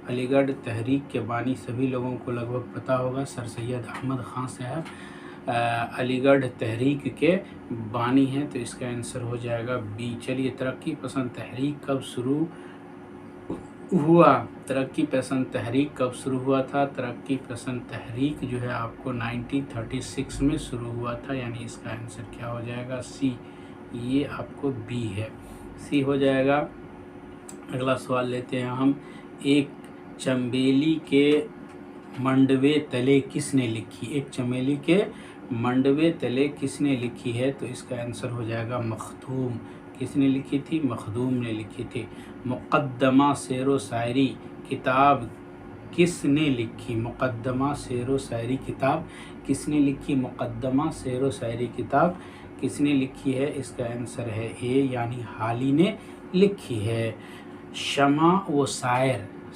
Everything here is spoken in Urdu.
علی گڑھ تحریک کے بانی سبھی لوگوں کو لگ بھگ پتہ ہوگا، سر سید احمد خان صاحب علی گڑھ تحریک کے بانی ہیں، تو اس کا آنسر ہو جائے گا بی۔ چلیے، ترقی پسند تحریک کب شروع ہوا؟ ترقی پسند تحریک کب شروع ہوا تھا؟ ترقی پسند تحریک جو ہے آپ کو 1936 میں شروع ہوا تھا، یعنی اس کا آنسر کیا ہو جائے گا؟ سی۔ یہ آپ کو بی ہے، سی ہو جائے گا۔ اگلا سوال لیتے ہیں ہم۔ ایک چنبیلی کے منڈوے تلے کس نے لکھی؟ ایک چنبیلی کے منڈوے تلے کس نے لکھی ہے؟ تو اس کا آنسر ہو جائے گا مخدوم۔ کس نے لکھی تھی؟ مخدوم نے لکھی تھی۔ مقدمہ سیر و شاعری کتاب کس نے لکھی؟ مقدمہ سیر و شاعری کتاب کس نے لکھی؟ مقدمہ سیر و شاعری کتاب کس نے لکھی ہے؟ اس کا آنسر ہے اے، یعنی حالی نے لکھی ہے۔ شمع و سائر